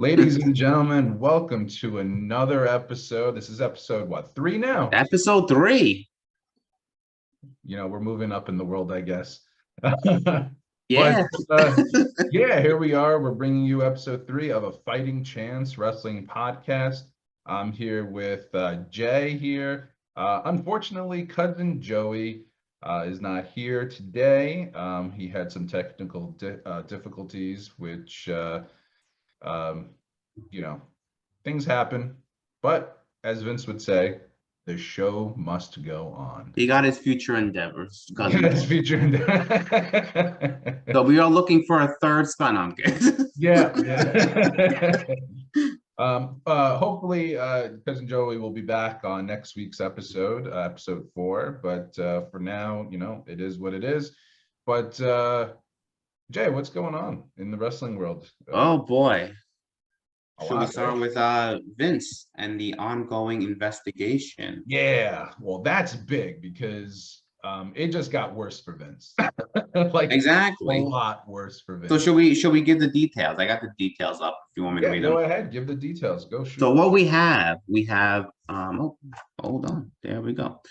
Ladies and gentlemen, welcome to another episode. This is episode, what, 3 now? Episode 3. We're moving up in the world, I guess. But Yeah. yeah, here we are. We're bringing you episode 3 of a Fighting Chance Wrestling podcast. I'm here with Jay here. Unfortunately, cousin Joey is not here today. He had some technical difficulties, which um, things happen, but as Vince would say, the show must go on. He got his future endeavors. His future So we are looking for a third son, I'm kidding. Yeah. Hopefully, cousin Joey will be back on next week's episode, episode 4. But for now, it is what it is. But Jay, what's going on in the wrestling world? Oh boy. Should we start with Vince and the ongoing investigation? Yeah, well, that's big because it just got worse for Vince. Exactly. A lot worse for Vince. So should we give the details? I got the details up if you want me to read them. Go ahead, give the details. Go shoot. So what we have oh, hold on. There we go.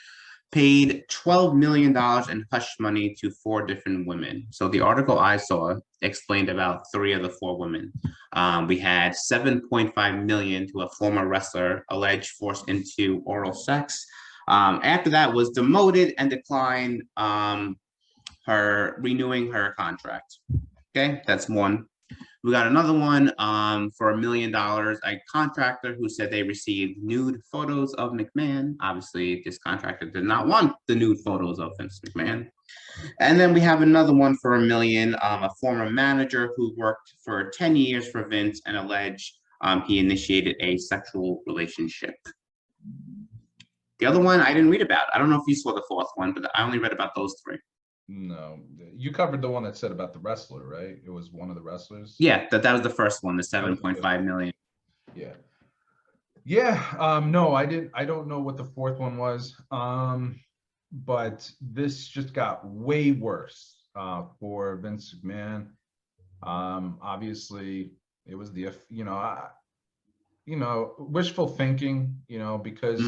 Paid $12 million in hush money to 4 different women. So the article I saw explained about 3 of the 4 women. We had $7.5 million to a former wrestler alleged forced into oral sex. After that was demoted and declined her renewing her contract. Okay, that's one. We got another one for $1 million, a contractor who said they received nude photos of McMahon. Obviously, this contractor did not want the nude photos of Vince McMahon. And then we have another one for $1 million, a former manager who worked for 10 years for Vince and alleged he initiated a sexual relationship. The other one I didn't read about. I don't know if you saw the 4th one, but I only read about those 3. No, you covered the one that said about the wrestler, right? It was one of the wrestlers. Yeah, that was the first one, the 7.5 million. Yeah. No, I didn't. I don't know what the 4th one was. But this just got way worse for Vince McMahon. Obviously, it was the wishful thinking. Because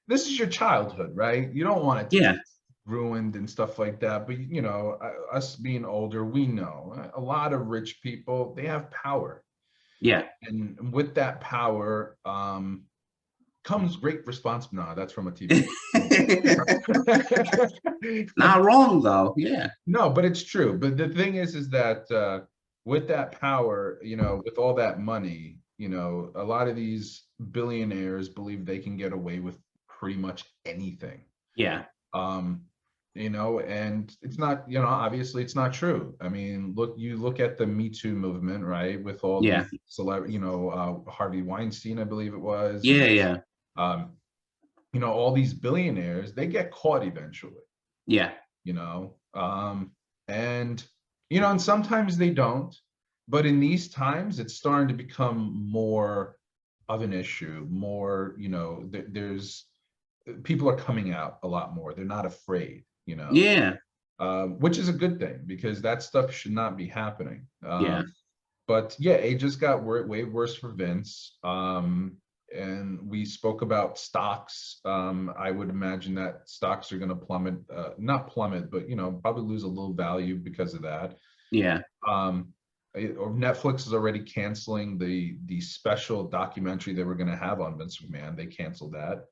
this is your childhood, right? You don't want it to be ruined and stuff like that, but us being older, we know a lot of rich people, they have power, and with that power comes great responsibility. No, that's from a TV. Not wrong though. No, but it's true. But the thing is that with that power, with all that money, a lot of these billionaires believe they can get away with pretty much anything. And it's not, obviously it's not true. I mean, look at the Me Too movement, right? With all the celebrity, Harvey Weinstein, I believe it was. All these billionaires, they get caught eventually. And sometimes they don't. But in these times, it's starting to become more of an issue. More, there's people are coming out a lot more. They're not afraid. Which is a good thing because that stuff should not be happening. But it just got way worse for Vince. And we spoke about stocks. I would imagine that stocks are going to plummet, not plummet, but probably lose a little value because of that. Or Netflix is already canceling the special documentary they were going to have on Vince McMahon. They canceled that.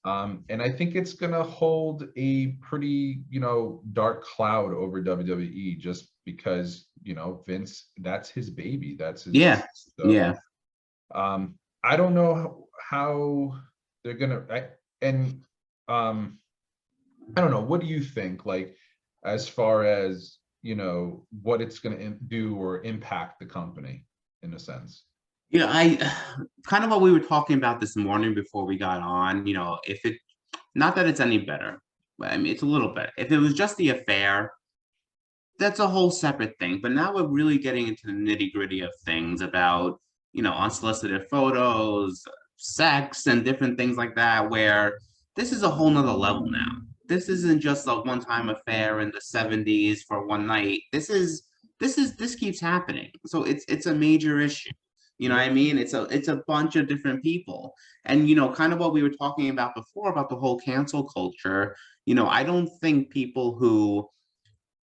And I think it's gonna hold a pretty, dark cloud over WWE just because, Vince, that's his baby. That's his I don't know how they're gonna I don't know. What do you think, like, as far as, what it's gonna do or impact the company in a sense? I kind of what we were talking about this morning before we got on, if it, not that it's any better, but I mean, it's a little better. If it was just the affair, that's a whole separate thing. But now we're really getting into the nitty gritty of things about, unsolicited photos, sex, and different things like that, where this is a whole nother level now. This isn't just a one-time affair in the 70s for one night. This keeps happening. So it's a major issue. You know what I mean? It's a bunch of different people. And kind of what we were talking about before about the whole cancel culture, I don't think people who,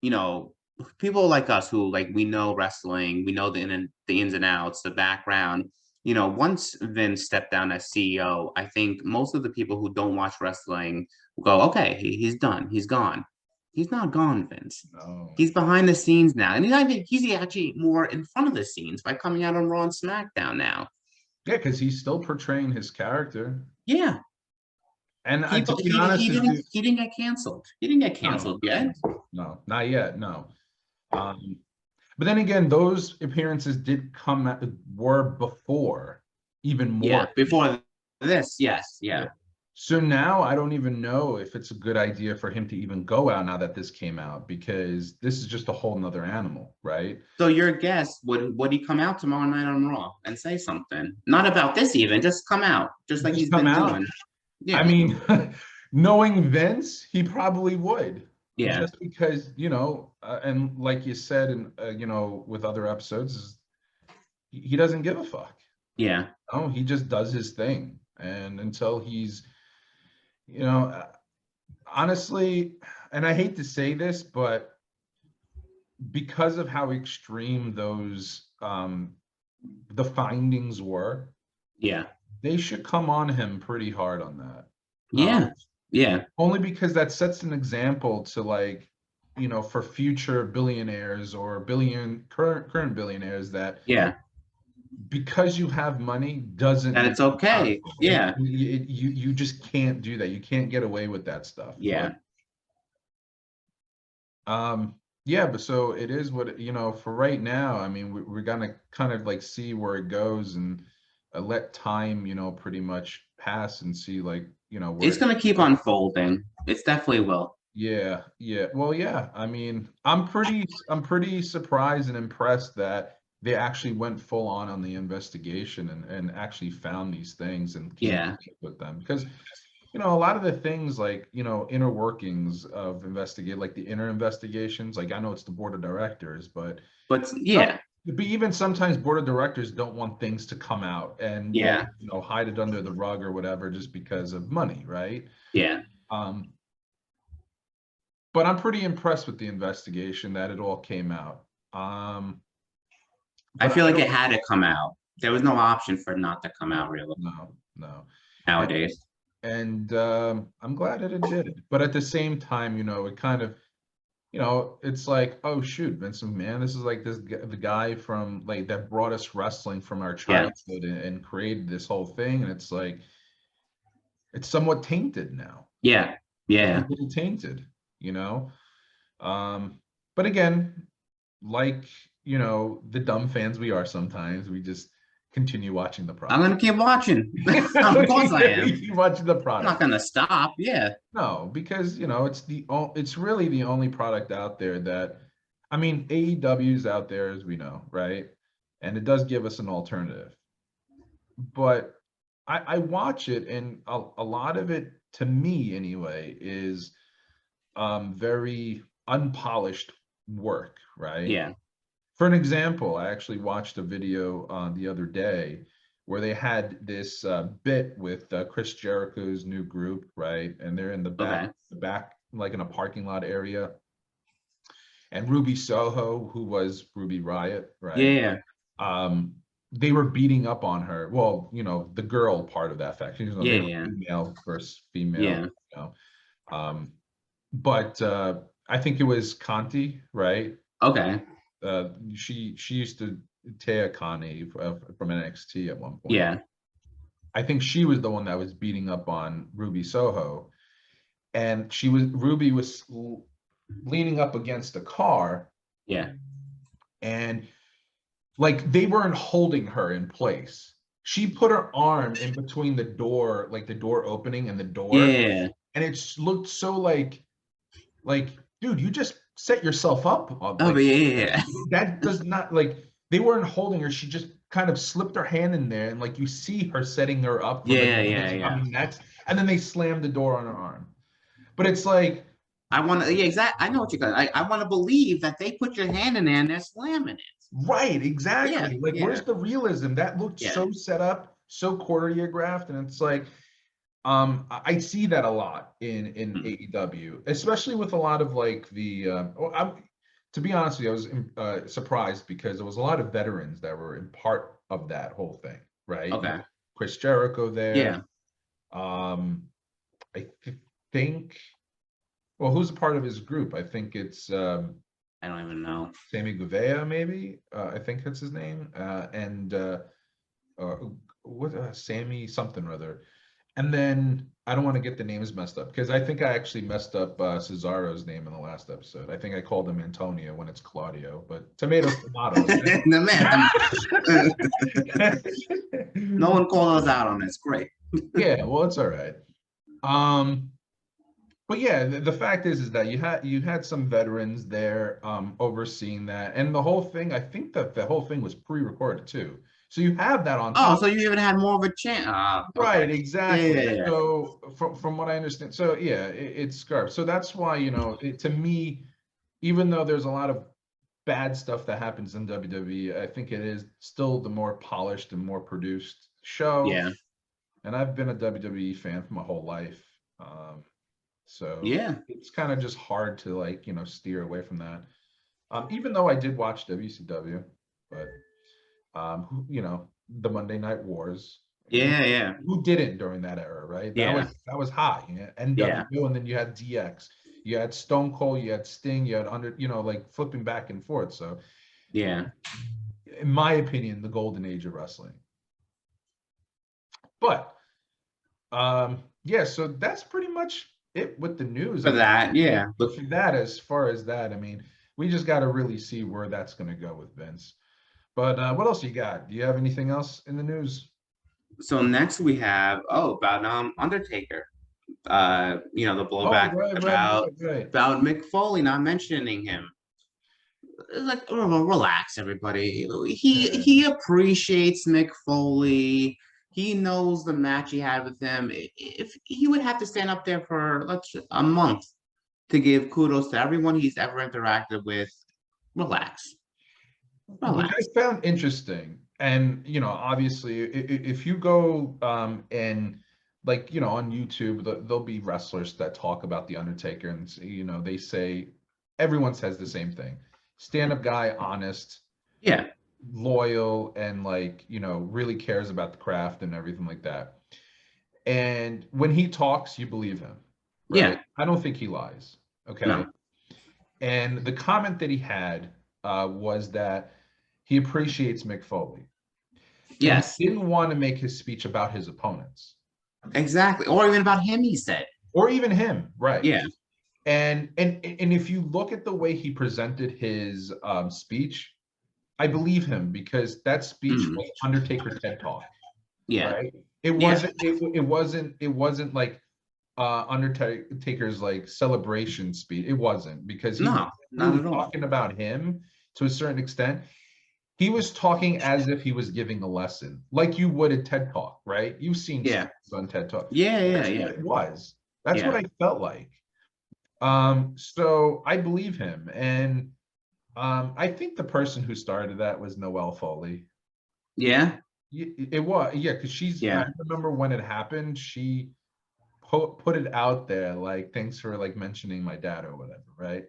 you know, people like us who like we know wrestling, we know the ins and outs, the background. Once Vince stepped down as CEO, I think most of the people who don't watch wrestling will go, okay, he's done, he's gone. He's not gone, Vince. No. He's behind the scenes now, and I think he's actually more in front of the scenes by coming out on Raw and SmackDown now. Yeah, because he's still portraying his character. Yeah, And to people be honest, he didn't get canceled. He didn't get no, canceled yet. no, not yet. No. Um, but then again, those appearances did were before even Yeah, more. before this, yes, yeah. So now I don't even know if it's a good idea for him to even go out now that this came out, because this is just a whole nother animal, right? So your guess, would he come out tomorrow night on Raw and say something? Not about this even, just come out, just like he's come been out. doing. Yeah. I mean, knowing Vince, he probably would. Yeah. Just because, and like you said, and with other episodes, he doesn't give a fuck. Yeah. Oh, he just does his thing, and until he's, you know, honestly, and I hate to say this, but because of how extreme those the findings were, Yeah. they should come on him pretty hard on that. Yeah. Yeah. Only because that sets an example to, like, for future billionaires or current billionaires, that Yeah. because you have money doesn't And mean it's okay. Yeah. you just can't do that. You can't get away with that stuff. Yeah. But, yeah, but so it is what, for right now. I mean, we're gonna kind of like see where it goes, and let time, pretty much pass, and see, like, where It's gonna keep unfolding. It's definitely will. Yeah, yeah. Well, yeah. I mean, I'm pretty surprised and impressed that they actually went full on the investigation, and actually found these things and came Yeah. up with them. Because, a lot of the things, like, inner workings of investigate, like the inner investigations, like, I know it's the board of directors, but Yeah. but even sometimes board of directors don't want things to come out, and Yeah. hide it under the rug or whatever, just because of money, right? Yeah. But I'm pretty impressed with the investigation, that it all came out. I But feel like it had to come out. There was no option for it not to come out, really, no. nowadays. And I'm glad that it did. But at the same time, it kind of, it's like, oh shoot, Vince McMahon, this is like the guy from, like, that brought us wrestling from our childhood, and created this whole thing, and it's like, it's somewhat tainted now. Yeah. Yeah. A little tainted, you know. But again, like, the dumb fans we are sometimes, we just continue watching the product. I'm gonna keep watching. Of course I am. Keep watching the product. I'm not gonna stop. Yeah. No, because it's really the only product out there that, I mean, AEW's out there, as we know, right? And it does give us an alternative. But I watch it, and a lot of it, to me anyway, is very unpolished work, right? Yeah. For an example, I actually watched a video the other day where they had this bit with Chris Jericho's new group, right? And they're in the back, like in a parking lot area. And Ruby Soho, who was Ruby Riott, right? Yeah. They were beating up on her. Well, the girl part of that fact. Yeah. Female versus female. Yeah. But I think it was Conti, right? Okay. She used to Taya Conti from NXT at one point. Yeah. I think she was the one that was beating up on Ruby Soho, and Ruby was leaning up against a car. Yeah. And, like, they weren't holding her in place. She put her arm in between the door, like the door opening and the door. Yeah. And it looked so like, dude, you just set yourself up. Oh, yeah. That does not, like, they weren't holding her. She just kind of slipped her hand in there, and, like, you see her setting her up for yeah. coming next, and then they slammed the door on her arm. But it's like, I want to, exactly. I know what you're going. I want to believe that they put your hand in there and they're slamming it. Right, Yeah, exactly. Like, where's yeah, the realism? That looked yeah. so set up, so choreographed, and it's like, I see that a lot in Mm. AEW, especially with a lot of like to be honest with you, I was surprised because there was a lot of veterans that were in part of that whole thing, right? You Okay. had Chris Jericho there. Yeah. Um, I think, well, who's a part of his group? I think it's I don't even know. Sammy Guevara, maybe. I think that's his name. And uh, what Sammy something or other. And then I don't want to get the names messed up because I think I actually messed up Cesaro's name in the last episode. I think I called him Antonio when it's Claudio, but tomatoes, tomatoes, The man, right? no one called us out on this. Great. Yeah, well, it's all right. Um, but yeah, the fact is that you had some veterans there overseeing that, and the whole thing. I think that the whole thing was pre-recorded too, so you have that on Oh, top. so you even had more of a chance. Okay. Right, Yeah, yeah, exactly. yeah. So from what I understand, so yeah, it's scarf. So that's why, to me, even though there's a lot of bad stuff that happens in WWE, I think it is still the more polished and more produced show. Yeah. And I've been a WWE fan for my whole life. So Yeah. it's kind of just hard to like, steer away from that. Even though I did watch WCW, but the Monday Night Wars. Yeah, yeah. Who didn't during that era, right? That was Yeah. that was high. Yeah. NWO, and then you had DX, you had Stone Cold, you had Sting, you had like flipping back and forth. So, Yeah. in my opinion, the golden age of wrestling. But yeah, so that's pretty much it with the news. For that, yeah. But For that, as far as that, I mean, we just got to really see where that's going to go with Vince. But what else you got? Do you have anything else in the news? so next we have about Undertaker. The Oh, blowback right, right, about right, right. about Mick Foley not mentioning him. It's like, relax, everybody. Yeah. He appreciates Mick Foley. He knows the match he had with him. If he would have to stand up there for a month to give kudos to everyone he's ever interacted with, relax, Which I relax. found interesting. And, obviously, if you go and like, on YouTube, there'll be wrestlers that talk about The Undertaker and, they say, everyone says the same thing. Stand-up guy, honest, Yeah, loyal, and like, really cares about the craft and everything like that. And when he talks, you believe him, right? yeah, I don't think he lies. Okay. no, And the comment that he had was that he appreciates Mick Foley. And he yes, didn't want to make his speech about his opponents exactly. Or even about him, he said, or even him, right? yeah, And if you look at the way he presented his speech, I believe him because that speech mm, was Undertaker TED Talk, yeah, right? It yeah, wasn't it wasn't like Undertaker's like celebration speech. It wasn't because he was no, not really at all. talking about him to a certain extent. He was talking as if he was giving a lesson, like you would at TED Talk, right? You've seen Yeah, speeches on TED Talk. yeah, yeah, That's what yeah, it was. That's what yeah, I felt like. So I believe him, and I think the person who started that was Noelle Foley. yeah, It was, yeah, because I yeah, remember when it happened, she put it out there like, thanks for like mentioning my dad or whatever, right?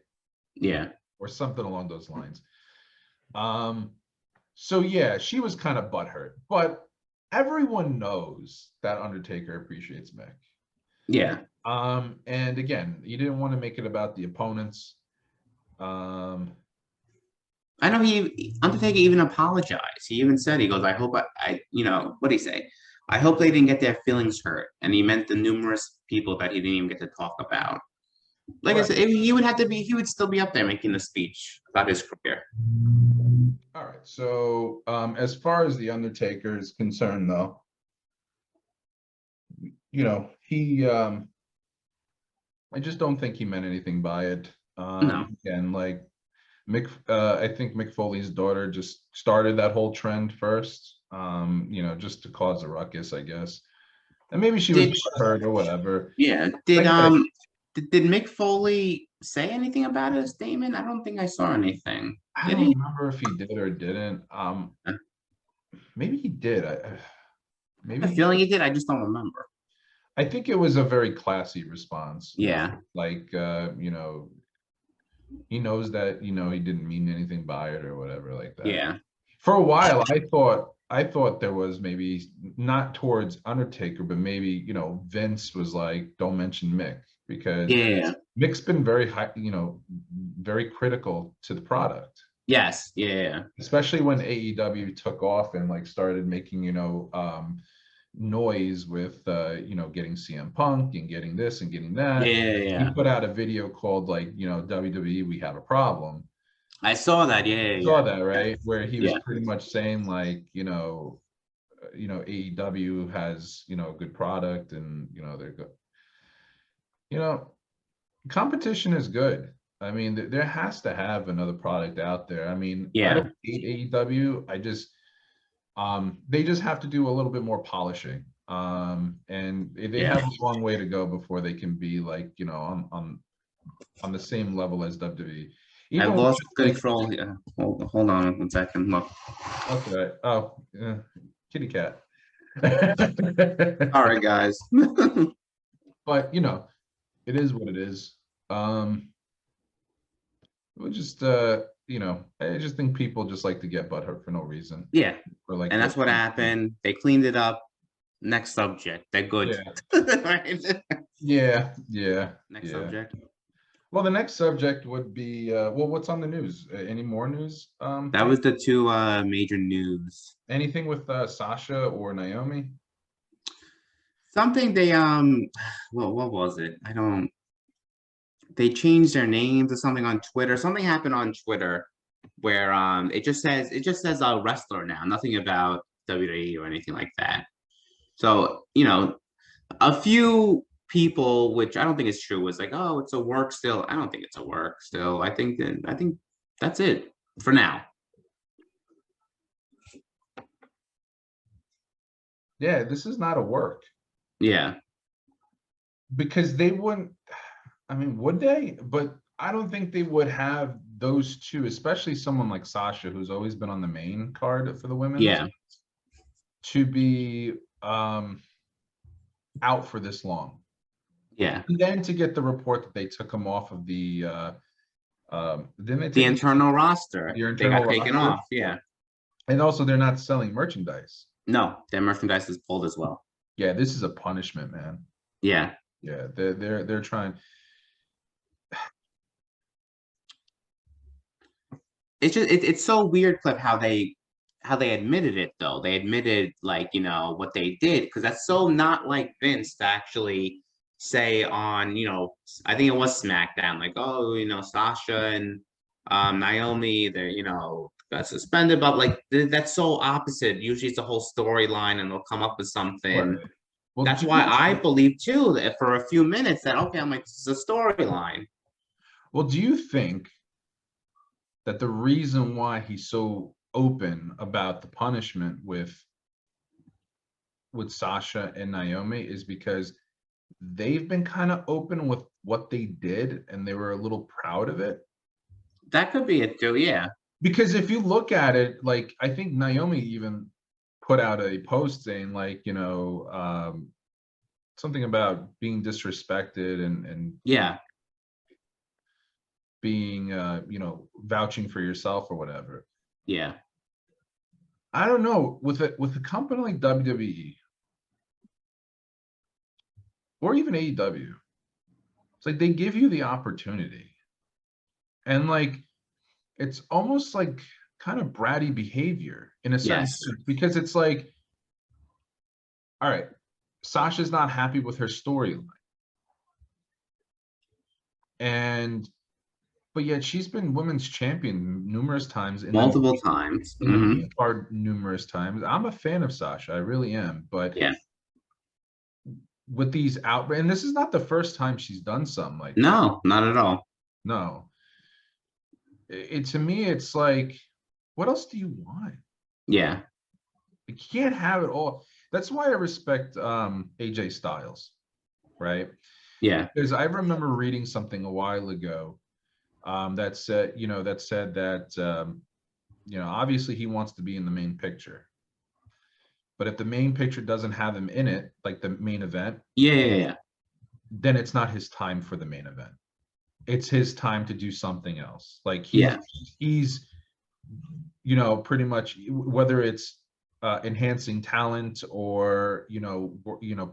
yeah, Or something along those lines. Um, so yeah, she was kind of butthurt, but everyone knows that Undertaker appreciates Mick. yeah. And again, you didn't want to make it about the opponents. Um, I know Undertaker even apologized. He even said, he goes, I hope what did he say? I hope they didn't get their feelings hurt. And he meant the numerous people that he didn't even get to talk about. Like I right. said, he would still be up there making the speech about his career. All right. So as far as the Undertaker is concerned, though, he I just don't think he meant anything by it. No. And like I think Mick Foley's daughter just started that whole trend first, just to cause a ruckus, I guess. And maybe she was Did hurt or whatever. yeah. I get it. Did Mick Foley say anything about it, a statement? I don't think I saw anything. I Did don't he? remember if he did or didn't. I Maybe he did. have a Maybe feeling he did. I just don't remember. I think it was a very classy response. Yeah. Like he knows that, he didn't mean anything by it or whatever like that. Yeah. For a while, I thought there was maybe not towards Undertaker, but maybe, Vince was like, don't mention Mick because Yeah. Mick's been very high, very critical to the product, Yes. Yeah. especially when AEW took off and like started making, noise with getting CM Punk and getting this and getting that. Yeah. He Yeah. put out a video called like, WWE, we have a problem. I saw that. Yeah. Saw Yeah. that, right? Where he was Yeah. pretty much saying like, AEW has, a good product and, they're good. You know, competition is good. I mean, there has to have another product out there. I mean, I Yeah. don't hate AEW. They just have to do a little bit more polishing. And they Yeah. have a long way to go before they can be like, on the same level as WWE. I Even with, lost like, control. Yeah. Hold on 1 second. Look. okay. Oh, yeah. Kitty cat. All right, guys. But it is what it is. We just I just think people just like to get butthurt for no reason. Yeah. Or like And that's what happened. They cleaned it up. Next subject. They're good. Yeah, Right? yeah, yeah, Next yeah. subject. Well, the next subject would be what's on the news? Any more news? That was the two major news. Anything with Sasha or Naomi? Something they well, what was it? I don't they changed their names or something on Twitter. Something happened on Twitter where it just says a wrestler now, nothing about WWE or anything like that. So, a few people, which I don't think is true, was like, oh, it's a work still. I don't think it's a work still. I think that's it for now. Yeah, this is not a work Yeah. because they wouldn't. I mean, would they? But I don't think they would have those two, especially someone like Sasha, who's always been on the main card for the women's, Yeah. to be out for this long. Yeah. And then to get the report that they took him off of the didn't they The take him internal roster. your They internal got taken roster? off. Yeah. And also they're not selling merchandise. No, their merchandise is pulled as well. Yeah, this is a punishment, man. Yeah. Yeah, they're trying. It's so weird, Cliff, how they admitted it though. They admitted like, what they did, because that's so not like Vince to actually say on, I think it was SmackDown, like, oh, Sasha and Naomi, they're, got suspended, but like that's so opposite. Usually it's a whole storyline and they'll come up with something. Right. Well, That's why I believe too that for a few minutes that okay, I'm like, this is a storyline. Well, do you think that the reason why he's so open about the punishment with Sasha and Naomi is because they've been kind of open with what they did and they were a little proud of it? That could be it too, yeah. Because if you look at it, like I think Naomi even put out a post saying like, something about being disrespected and Yeah. being vouching for yourself or whatever. Yeah. I don't know, with a company like WWE or even AEW, it's like they give you the opportunity. And like it's almost like kind of bratty behavior in a sense, Yes. because it's like, all right, Sasha's not happy with her storyline. But yet she's been women's champion numerous times in Multiple times. the main card numerous times. I'm a fan of Sasha, I really am. But Yeah. with these and this is not the first time she's done something like that. No, not at all. No. To me, it's like, what else do you want? Yeah. You can't have it all. That's why I respect AJ Styles, right? Yeah. Because I remember reading something a while ago that said, that obviously he wants to be in the main picture, but if the main picture doesn't have him in it, like the main event, Yeah. Yeah. Yeah. then it's not his time for the main event. It's his time to do something else. Like Yeah. he's pretty much, whether it's enhancing talent or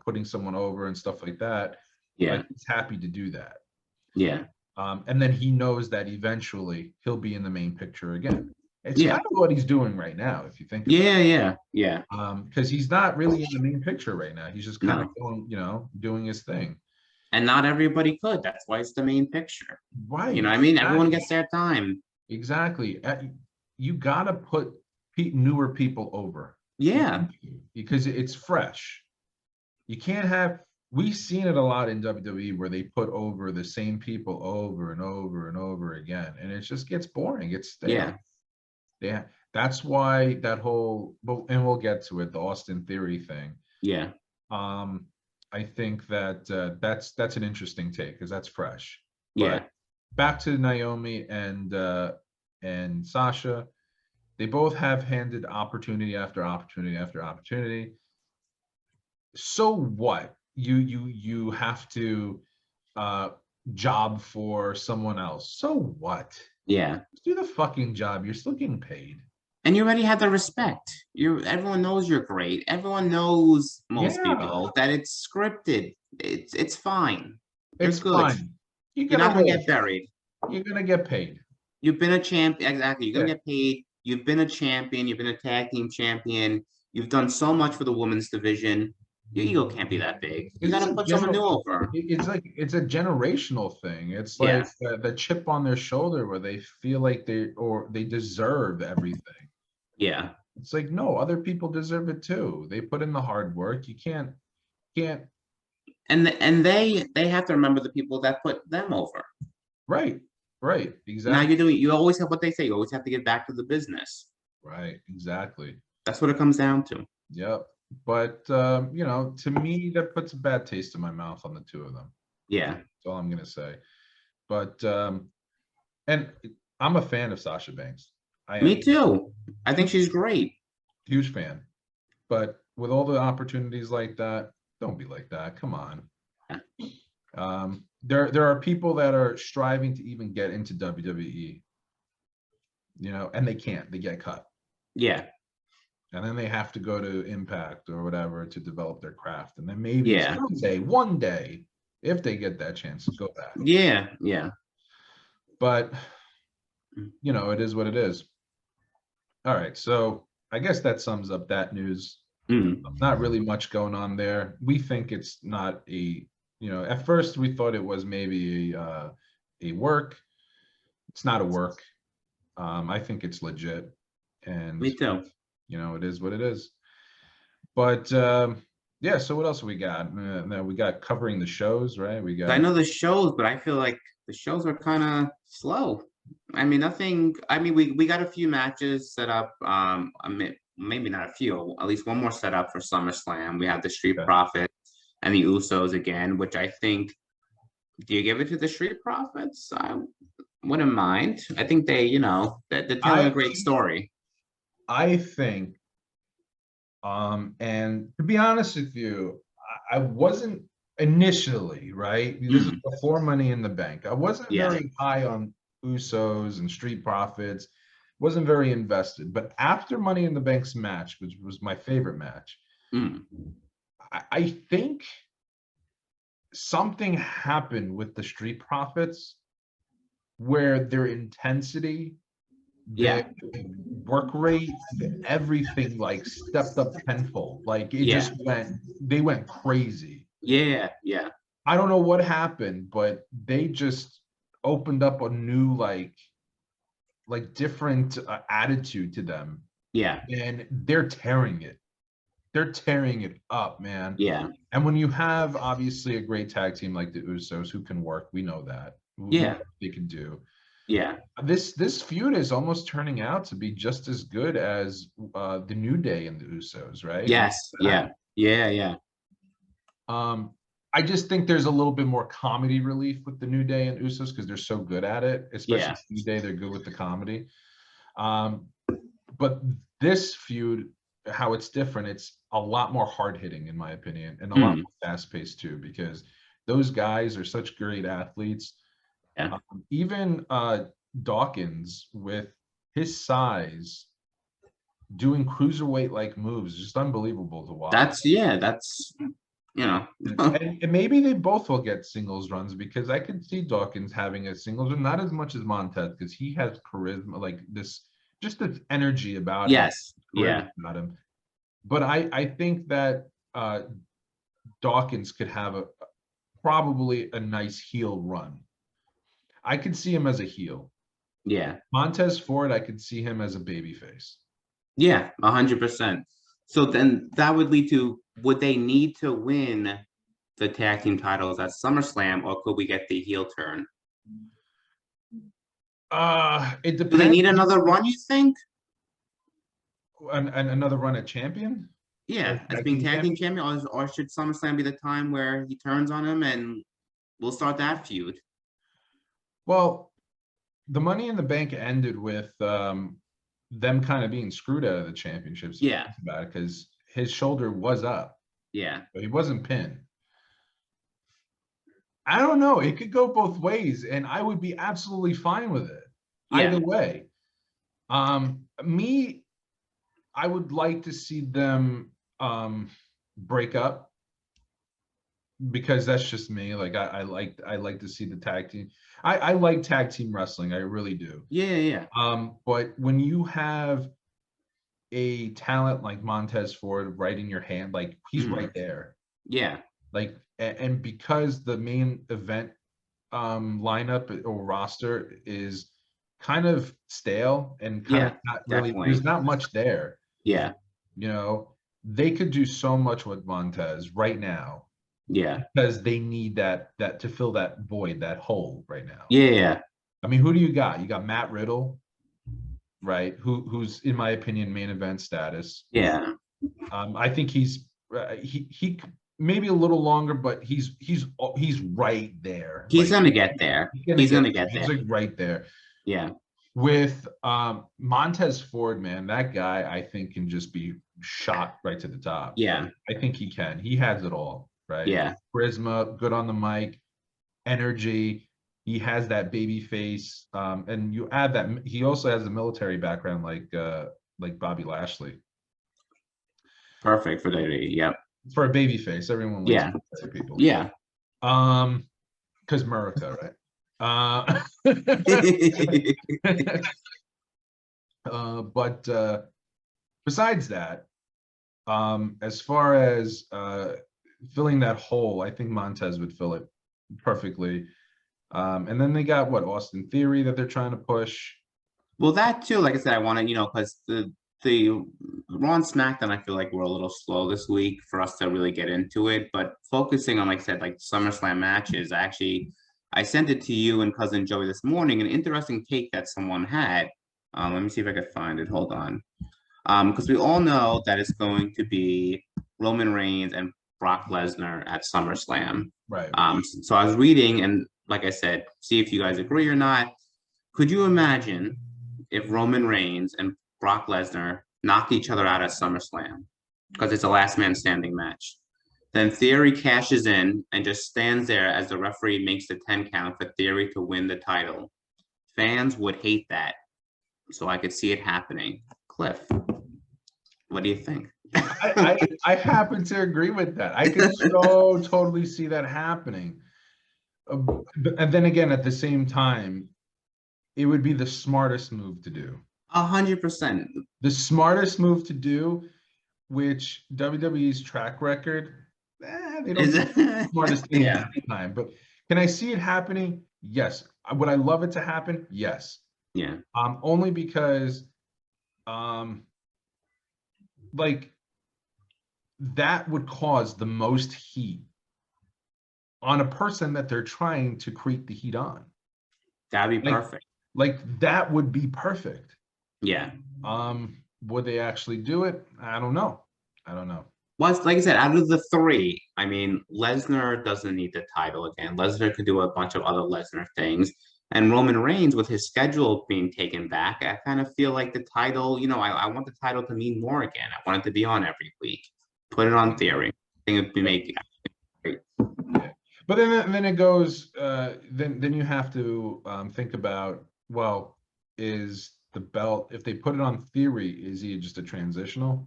putting someone over and stuff like that. Yeah. Like, he's happy to do that. Yeah. And then he knows that eventually he'll be in the main picture again. It's Yeah. kind of what he's doing right now, if you think about Yeah. it. Yeah. Yeah. Because he's not really in the main picture right now. He's just kind of No. going, doing his thing. And not everybody could. That's why it's the main picture. You know Right. what I mean? Everyone Exactly. gets their time. Exactly. You gotta put newer people over. Yeah. Because it's fresh. You can't have. We've seen it a lot in WWE where they put over the same people over and over and over again, and it just gets boring. It's stale. Yeah. Yeah, that's why that whole. And we'll get to it. The Austin Theory thing. Yeah. I think that that's an interesting take because that's fresh. Yeah. But back to Naomi and Sasha, they both have handed opportunity after opportunity after opportunity. So what? You have to job for someone else. So what? Yeah. Do the fucking job. You're still getting paid. And you already have the respect. Everyone knows you're great. Everyone knows, most Yeah, people, that it's scripted. It's fine. You're it's good. fine. You're You're gonna not gonna live. get buried. You're gonna get paid. You've been a champ. Exactly. You're gonna Yeah. get paid. You've been a champion. You've been a tag team champion. You've done so much for the women's division. Your ego can't be that big. You It's gotta a put someone new over. it's like it's a generational thing. It's Yeah. like the chip on their shoulder where they feel like they deserve everything. Yeah. It's like, no, other people deserve it too. They put in the hard work. You can't. And they have to remember the people that put them over. Right, Now exactly. you always have what they say, you always have to get back to the business. Right, exactly. That's what it comes down to. Yep. But to me, that puts a bad taste in my mouth on the two of them. Yeah. That's all I'm gonna say. But and I'm a fan of Sasha Banks. I am. Me too. I think she's great. Huge fan. But with all the opportunities like that, don't be like that. Come on. There are people that are striving to even get into WWE, and they can't. They get cut. Yeah. And then they have to go to Impact or whatever to develop their craft. And then maybe Yeah. one day, if they get that chance, to go back. Yeah. Yeah. But it is what it is. All right. So I guess that sums up that news. Not really much going on there. We think it's not at first we thought it was maybe a work. It's not a work. I think it's legit. And Me too. it is what it is. But yeah, so what else we got? We got covering the shows, right? I know the shows, but I feel like the shows are kind of slow. I mean, nothing. I mean, we got a few matches set up. Maybe not a few. At least one more set up for SummerSlam. We have the Street Profits and the Usos again, which I think. Do you give it to the Street Profits? I wouldn't mind. I think they're telling a great story. I think, and to be honest with you, I wasn't initially, right? This is before Money in the Bank. I wasn't very high on Usos and Street Profits, wasn't very invested. But after Money in the Bank's match, which was my favorite match, I think something happened with the Street Profits where their intensity, their work rate, everything like stepped up tenfold. Like they went crazy. Yeah. I don't know what happened, but they just opened up a new like different attitude to them. Yeah. And they're tearing it. They're tearing it up, man. Yeah. And when you have obviously a great tag team like the Usos who can work, we know that. They can do. Yeah. This feud is almost turning out to be just as good as the New Day and the Usos, right? Yes. Yeah. I just think there's a little bit more comedy relief with the New Day and Usos because they're so good at it, especially Yeah. New Day. They're good with the comedy. But this feud, how it's different, it's a lot more hard hitting, in my opinion, and a lot more fast paced too, because those guys are such great athletes. Yeah. Even Dawkins, with his size, doing cruiserweight like moves, is just unbelievable to watch. That's you know. And maybe they both will get singles runs because I could see Dawkins having a singles run, not as much as Montez because he has charisma, like this, just this energy about him. Yes. Yeah. About him. But I think that Dawkins could have probably a nice heel run. I could see him as a heel. Yeah. Montez Ford, I could see him as a babyface. Yeah, 100%. So then that would lead to, would they need to win the tag team titles at SummerSlam, or could we get the heel turn? It depends. Do they need another run, you think? And another run at champion? Yeah, as being tag team champion, or should SummerSlam be the time where he turns on him and we'll start that feud? Well, the Money in the Bank ended with them kind of being screwed out of the championships. Yeah. Because his shoulder was up. Yeah. But he wasn't pinned. I don't know. It could go both ways, and I would be absolutely fine with it. Yeah. Either way. I would like to see them break up because that's just me. Like I like to see the tag team. I like tag team wrestling. I really do. Yeah. But when you have a talent like Montez Ford right in your hand, like he's right there. Yeah. Like, and because the main event lineup or roster is kind of stale and kind of not really, there's not much there. Yeah. You know, they could do so much with Montez right now. Yeah. Because they need that to fill that void, that hole right now. Yeah. I mean, who do you got? You got Matt Riddle, right? Who's in my opinion main event status. Yeah. I think he's he maybe a little longer, but he's right there. He's gonna get there. He's gonna get there. He's like right there. Yeah. With Montez Ford, man, that guy I think can just be shot right to the top. Yeah. I think he can. He has it all, right? Yeah. Charisma, good on the mic, energy. He has that baby face. And you add that he also has a military background like Bobby Lashley. Perfect for WWE. Yep. For a baby face, everyone likes military people. Yeah. Because America, right? But besides that, as far as filling that hole, I think Montez would fill it perfectly. And then they got Austin Theory that they're trying to push. Well, that too, like I said, I want to, because the Raw and SmackDown, I feel like we're a little slow this week for us to really get into it. But focusing on, like I said, like SummerSlam matches, I sent it to you and Cousin Joey this morning, an interesting take that someone had. Let me see if I could find it. Hold on. Because we all know that it's going to be Roman Reigns and Brock Lesnar at SummerSlam. Right. So I was reading, and like I said, see if you guys agree or not. Could you imagine if Roman Reigns and Brock Lesnar knocked each other out at SummerSlam? Because it's a last man standing match. Then Theory cashes in and just stands there as the referee makes the 10 count for Theory to win the title. Fans would hate that. So I could see it happening. Cliff, what do you think? I happen to agree with that. I could so totally see that happening. And then again, at the same time, it would be the smartest move to do. 100%. The smartest move to do, which WWE's track record, they don't do the smartest thing at the time. But can I see it happening? Yes. Would I love it to happen? Yes. Yeah. Only because like that would cause the most heat on a person that they're trying to create the heat on. That'd be perfect. Like that would be perfect. Yeah. Would they actually do it? I don't know. Well, like I said, out of the three, I mean, Lesnar doesn't need the title again. Lesnar could do a bunch of other Lesnar things. And Roman Reigns, with his schedule being taken back, I kind of feel like the title, I want the title to mean more again. I want it to be on every week. Put it on Theory. I think it'd be making great. Yeah. But then it goes. Then you have to think about, well, is the belt, if they put it on Theory, is he just a transitional?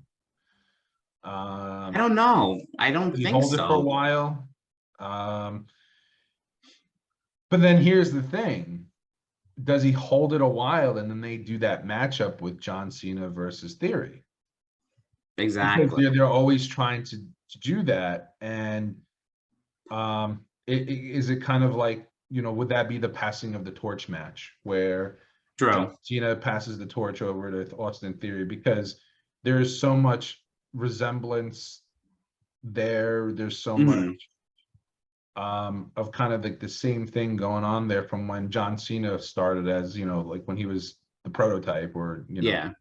I don't know. I don't Does he think hold it for a so. while? But then here's the thing. Does he hold it a while and then they do that matchup with John Cena versus Theory? Because Exactly. they're always trying to do that. And is it kind of like, would that be the passing of the torch match where John True. Cena passes the torch over to Austin Theory? Because there's so much resemblance there. There's so much Mhm. of kind of like the same thing going on there from when John Cena started, as like when he was the prototype, or Yeah.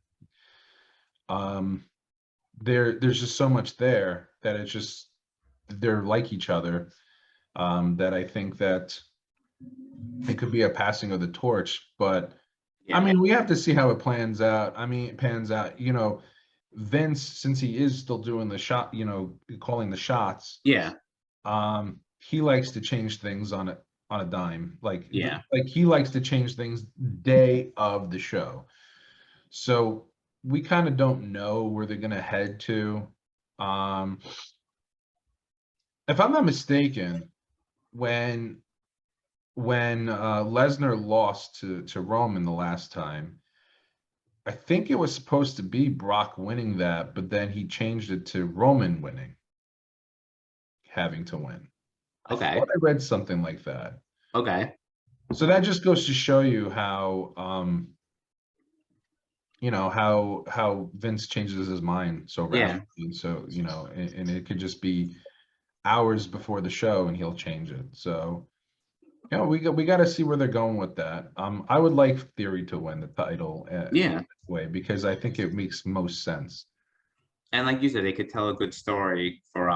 there's just so much there that it's just, they're like each other, that I think that it could be a passing of the torch. But I Yeah. mean, we have to see how it plans out. Pans out. Vince, since he is still doing the shot, calling the shots, Yeah. he likes to change things on a dime. Like Yeah. he likes to change things day of the show. So we kind of don't know where they're gonna head to. Um, if I'm not mistaken, when Lesnar lost to Roman the last time, I think it was supposed to be Brock winning that, but then he changed it to Roman winning, having to win. I Okay. thought I read something like that. Okay. So that just goes to show you how how Vince changes his mind so Yeah. rapidly. And so, and it could just be hours before the show and he'll change it. So, we got to see where they're going with that. I would like Theory to win the title Yeah. way, because I think it makes most sense. And like you said, they could tell a good story for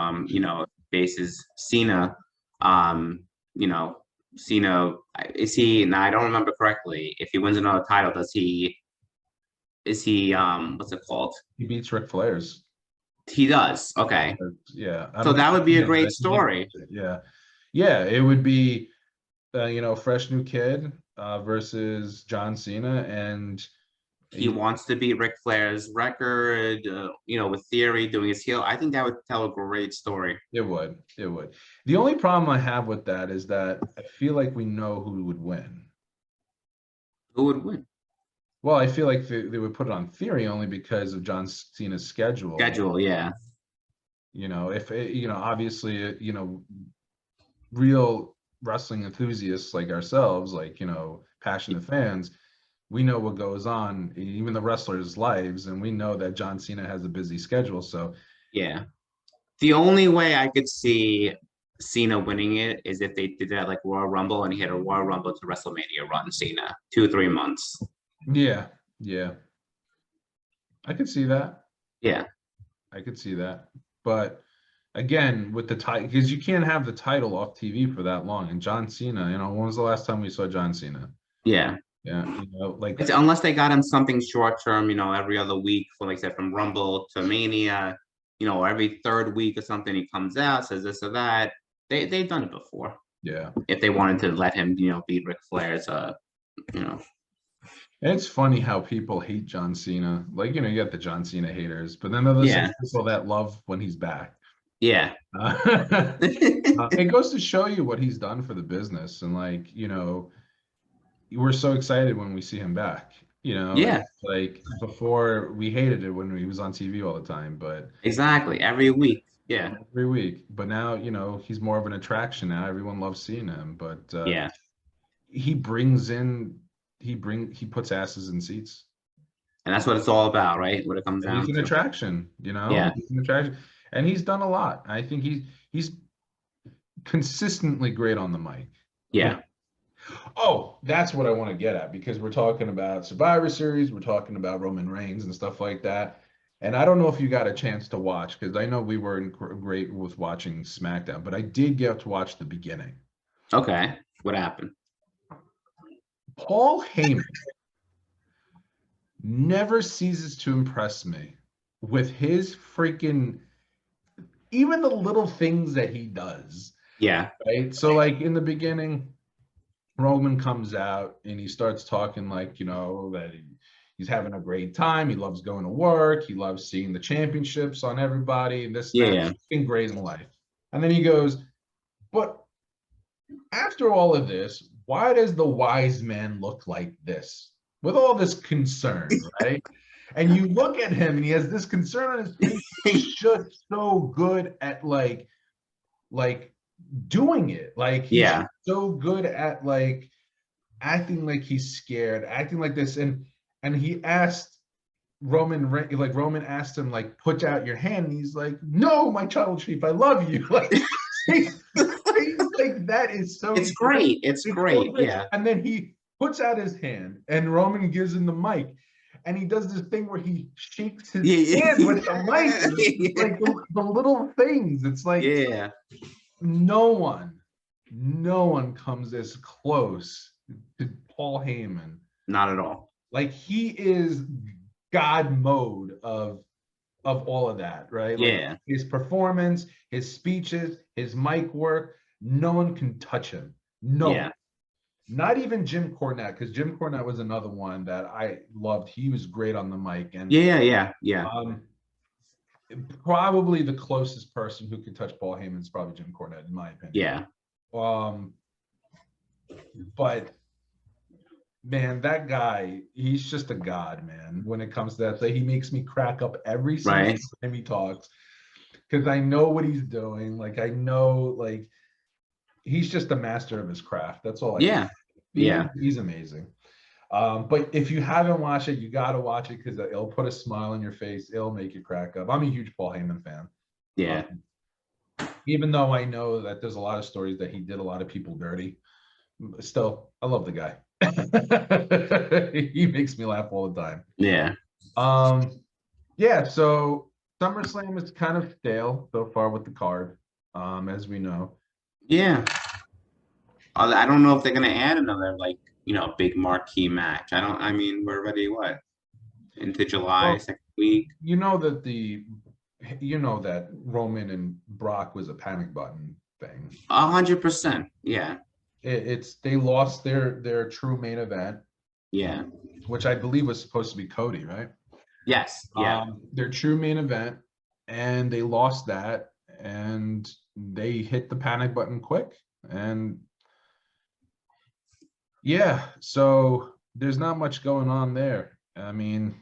bases Cena. Um, you know, Cena is he now I don't remember correctly. If he wins another title, is he what's it called? He beats Ric Flair's. He does. Okay. Yeah, I So don't think that would be he a has great it. story. Yeah, yeah, it would be fresh new kid versus John Cena, and He wants to beat Ric Flair's record, with Theory doing his heel. I think that would tell a great story. it would. The only problem I have with that is that I feel like we know who would win. Who would win? Well, I feel like they would put it on Theory only because of John Cena's schedule. Schedule, yeah. If obviously, real wrestling enthusiasts like ourselves, like, passionate fans, we know what goes on, even the wrestlers' lives, and we know that John Cena has a busy schedule. So Yeah. The only way I could see Cena winning it is if they did that like Royal Rumble and he had a Royal Rumble to WrestleMania run Cena 2 3 months. yeah, yeah, I could see that. Yeah. I could see that. But again, with the title, because you can't have the title off TV for that long. And John Cena, when was the last time we saw John Cena? Yeah. Yeah, like, It's unless they got him something short term, every other week, from like I said, from Rumble to Mania, every third week or something, he comes out, says this or that. They've done it before. yeah. If they wanted to let him, beat Ric Flair's you know. And it's funny how people hate John Cena. Like, you got the John Cena haters, but then there's Yeah. people that love when he's back. Yeah. It goes to show you what he's done for the business. And like, we're so excited when we see him back. Yeah. Like before, we hated it when he was on TV all the time, but Exactly. Every week. Yeah. every week. But now, he's more of an attraction now. Everyone loves seeing him. But Yeah. he brings in, he puts asses in seats. And that's what it's all about, right? What it comes And he's down an to. attraction, Yeah. he's an attraction, and he's done a lot. I think he's consistently great on the mic. Yeah. Oh, that's what I want to get at, because we're talking about Survivor Series, we're talking about Roman Reigns and stuff like that. And I don't know if you got a chance to watch, because I know we weren't great with watching SmackDown, but I did get to watch the beginning. Okay, what happened? Paul Heyman never ceases to impress me with his freaking, even the little things that he does, Yeah, right? So like in the beginning, Roman comes out and he starts talking like, that he's having a great time. He loves going to work. He loves seeing the championships on everybody and this and that. yeah, It's been great in life. And then he goes, but after all of this, why does the wise man look like this? With all this concern, right? And you look at him and he has this concern on his face. He's just so good at like doing it. Like he's yeah, so good at like acting like he's scared, acting like this. And he asked Roman asked him, like, put out your hand. And he's like, no, my child chief, I love you. Like things like that is so it's great. great. It's So great. great. Yeah, And then he puts out his hand and Roman gives him the mic. And he does this thing where he shakes his yeah, hand with the mic. It's yeah, like the little things. It's like yeah. no one comes as close to Paul Heyman. Not at all. Like he is God mode of all of that, right? Like Yeah, his performance, his speeches, his mic work, no one can touch him. No yeah, one. Not even Jim Cornette, because Jim Cornette was another one that I loved. He was great on the mic. And yeah, yeah, yeah. probably the closest person who could touch Paul Heyman is probably Jim Cornette, in my opinion. Yeah. But man, that guy, he's just a god, man. When it comes to that, so he makes me crack up every single Right. time he talks, because I know what he's doing. Like I know, like he's just a master of his craft. That's all I Yeah. Yeah. he's amazing. But if you haven't watched it, you got to watch it because it'll put a smile on your face. It'll make you crack up. I'm a huge Paul Heyman fan. Yeah. Even though I know that there's a lot of stories that he did a lot of people dirty, still, I love the guy. He makes me laugh all the time. Yeah. Yeah, so SummerSlam is kind of stale so far with the card, as we know. Yeah. I don't know if they're gonna add another big marquee match. I mean, we're already what? Into July, Well, second week. you know that Roman and Brock was a panic button thing. 100%. Yeah. They lost their true main event, Yeah. which I believe was supposed to be Cody, right? Yes. Yeah. Their true main event, and they lost that, and they hit the panic button quick. And yeah, so there's not much going on there. I mean,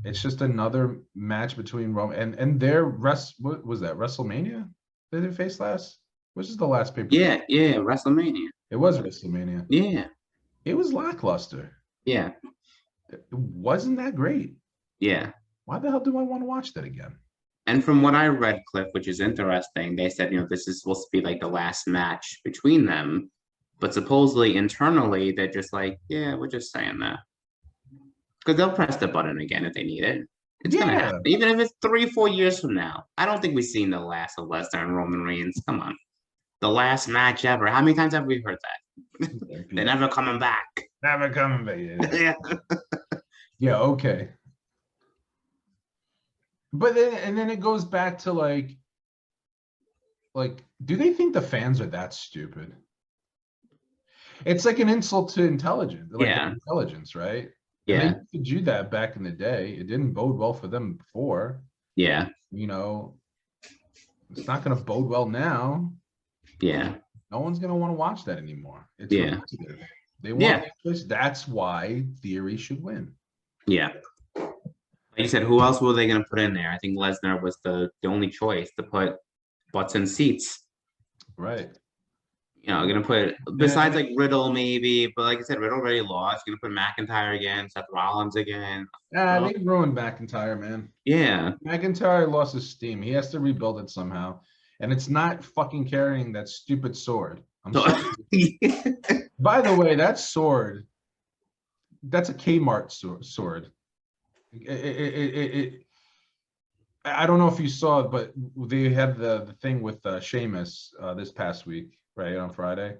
it's just another match between Roman and their what was that, WrestleMania? Did they face last? Which is the last pay-per-view? Yeah. Yeah. WrestleMania. It was WrestleMania. Yeah. It was lackluster. Yeah. It wasn't that great. Yeah. Why the hell do I want to watch that again? And from what I read, Cliff, which is interesting, they said, this is supposed to be like the last match between them. But supposedly internally, they're just like, yeah, we're just saying that. Because they'll press the button again if they need it. It's gonna happen. Even if it's 3-4 years from now. I don't think we've seen the last of Lesnar and Roman Reigns. Come on. The last match ever. How many times have we heard that? They're never coming back. Never coming back. Yeah. Yeah, okay. But then it goes back to like, do they think the fans are that stupid? It's like an insult to intelligence, intelligence, right? Yeah. And they used to do that back in the day. It didn't bode well for them before. Yeah. It's not going to bode well now. Yeah. No one's going to want to watch that anymore. It's repetitive. They want this. That's why Theory should win. Yeah. Like you said, who else were they going to put in there? I think Lesnar was the only choice to put butts in seats. Right. Going to put, besides like Riddle maybe, but like I said, Riddle already lost. Going to put McIntyre again, Seth Rollins again. They ruined McIntyre, man. Yeah. McIntyre lost his steam. He has to rebuild it somehow. And it's not fucking carrying that stupid sword. I'm sorry. By the way, that sword, that's a Kmart sword. I don't know if you saw it, but they had the thing with Sheamus this past week, right on Friday,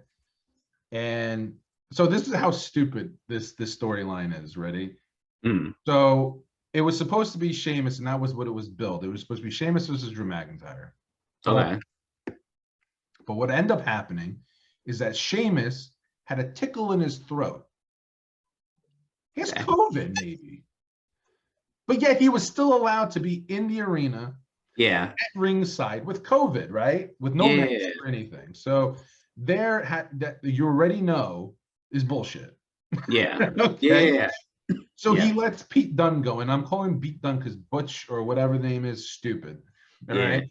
and so this is how stupid this storyline is. Ready? Mm, So it was supposed to be Sheamus, and that was what it was billed. It was supposed to be Sheamus versus Drew McIntyre. The whole, okay. but what ended up happening is that Sheamus had a tickle in his throat. He has Okay. COVID, maybe, but yet he was still allowed to be in the arena Yeah. at ringside with COVID, right? With no mask Yeah. or anything. So that you already know is bullshit. Yeah. Okay. Yeah. So Yeah. he lets Pete Dunne go, and I'm calling him Pete Dunne because Butch or whatever the name is stupid. All Yeah. right.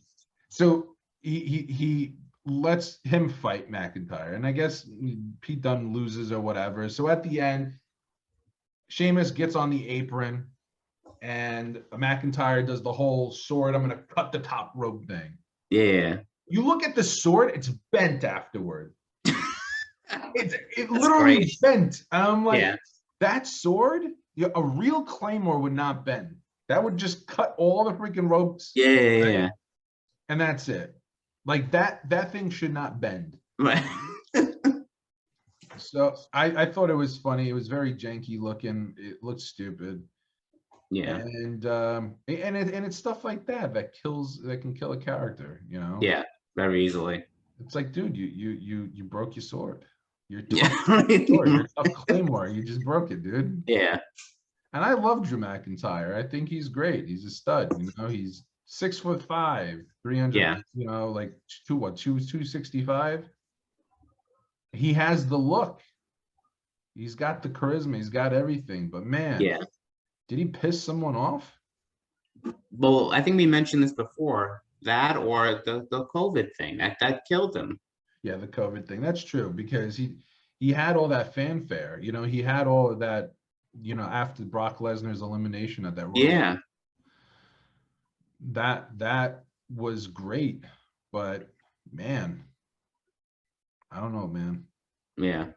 So he lets him fight McIntyre, and I guess Pete Dunne loses or whatever. So at the end, Sheamus gets on the apron, and McIntyre does the whole sword. I'm gonna cut the top rope thing. Yeah. You look at the sword; it's bent afterward. It That's literally great. bent. And I'm like, Yeah. that sword, a real claymore would not bend. That would just cut all the freaking ropes, Yeah. right? Yeah. And that's it. Like that thing should not bend. Right. So I thought it was funny. It was very janky looking. It looked stupid. Yeah. And it's stuff like that can kill a character, you know. Yeah. Very easily. It's like, dude, you broke your sword. You're Yeah. tough sword. You're tough claymore. You just broke it, dude. Yeah. And I love Drew McIntyre. I think he's great. He's a stud. You know, he's 6'5", 300. Yeah. You know, like 265. He has the look. He's got the charisma. He's got everything. But man, Yeah. did he piss someone off? Well, I think we mentioned this before. That or the COVID thing that killed him. Yeah, the COVID thing. That's true because he had all that fanfare. You know, he had all of that. You know, after Brock Lesnar's elimination at that Royal, Yeah. that was great. But man, I don't know, man. Yeah.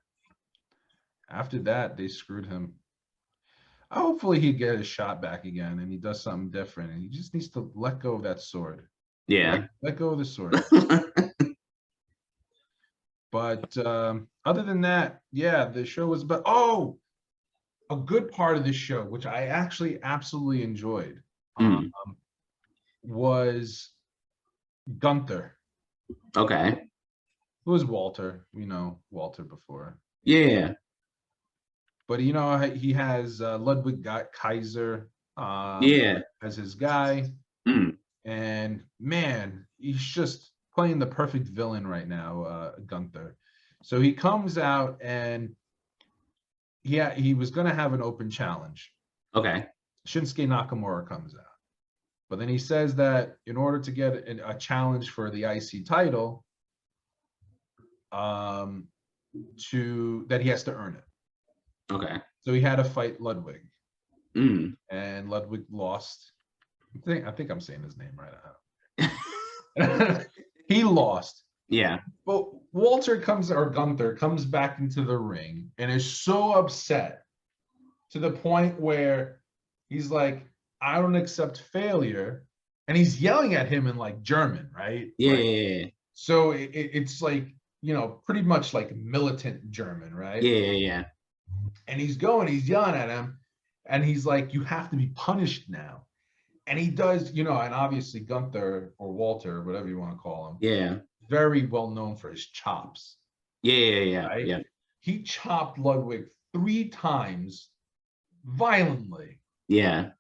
After that, they screwed him. Hopefully, he get his shot back again, and he does something different. And he just needs to let go of that sword. Yeah. Let go of the sword. But other than that, yeah, the show was about. Oh, a good part of the show, which I actually absolutely enjoyed, Mm, was Gunther. okay. Who was Walter? We know Walter before. Yeah. But you know, he has Ludwig Kaiser Yeah. as his guy. Mm, And man, he's just playing the perfect villain right now, Gunther. So he comes out and he was going to have an open challenge. okay. Shinsuke Nakamura comes out. But then he says that in order to get a challenge for the IC title, that he has to earn it. Okay. So he had to fight Ludwig, Mm. and Ludwig lost. I think I'm saying his name right now. He lost. Yeah. But Gunther comes back into the ring and is so upset to the point where he's like, I don't accept failure. And he's yelling at him in like German, right? Yeah. Like, Yeah. so it's like, you know, pretty much like militant German, right? Yeah. Yeah. And he's yelling at him, and he's like, you have to be punished now. And he does, you know, and obviously Gunther or Walter, whatever you want to call him, Yeah. very well known for his chops, Yeah. Yeah. right? Yeah. He chopped Ludwig 3 times violently. Yeah.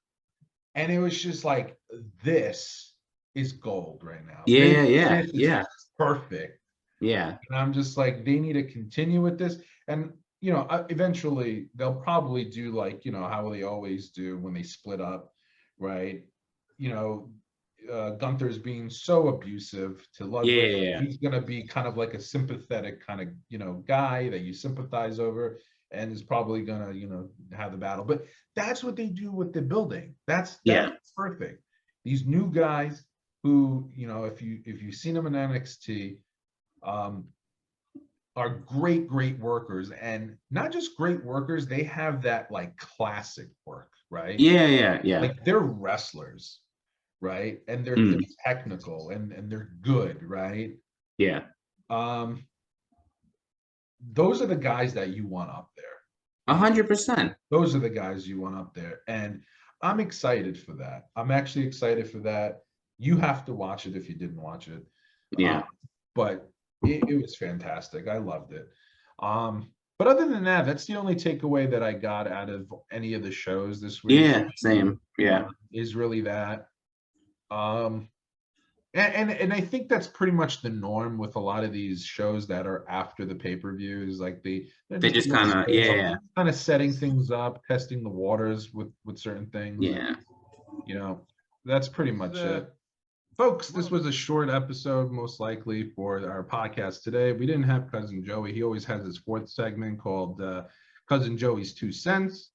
And it was just like, this is gold right now. Yeah. Yeah. This is Yeah. perfect. Yeah. And I'm just like, they need to continue with this. And, you know, eventually they'll probably do like, you know, how they always do when they split up, right? You know, Gunther's being so abusive to Ludwig. Yeah. He's going to be kind of like a sympathetic kind of, you know, guy that you sympathize over, and is probably going to, you know, have the battle. But that's what they do with the building. That's Yeah. perfect. These new guys who, you know, if you've seen them in NXT, are great workers, and not just great workers, they have that like classic work, right? Yeah. Yeah. Yeah. Like they're wrestlers. right? And they're technical and they're good, right? Yeah. Those are the guys that you want up there. 100%. Those are the guys you want up there. And I'm excited for that. I'm actually excited for that. You have to watch it if you didn't watch it. Yeah. But it was fantastic. I loved it. But other than that, that's the only takeaway that I got out of any of the shows this week. Yeah, same. Yeah. Is really that. And I think that's pretty much the norm with a lot of these shows that are after the pay-per-views. Like They just kind of, yeah. kind of setting things up, testing the waters with certain things. Yeah. You know, that's pretty much it. Folks, this was a short episode, most likely, for our podcast today. We didn't have Cousin Joey. He always has his fourth segment called Cousin Joey's 2 Cents.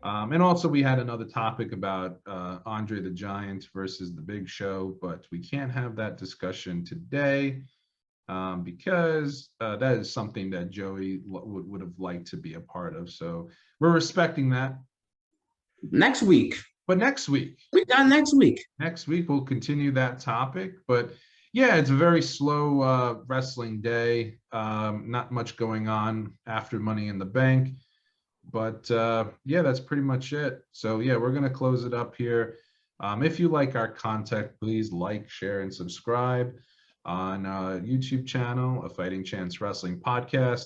And also we had another topic about Andre the Giant versus the Big Show, but we can't have that discussion today because that is something that Joey would have liked to be a part of. So we're respecting that. Next week. But next week. We got next week. Next week we'll continue that topic. But yeah, it's a very slow wrestling day. Not much going on after Money in the Bank. But yeah, that's pretty much it. So yeah, we're going to close it up here. If you like our content, please like, share, and subscribe on YouTube channel, A Fighting Chance Wrestling Podcast.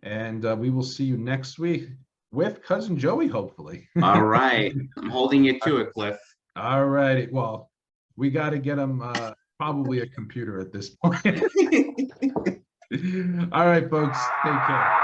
And we will see you next week with Cousin Joey, hopefully. All right. I'm holding you to it, Cliff. All righty. Well, we got to get him probably a computer at this point. All right, folks. Take care.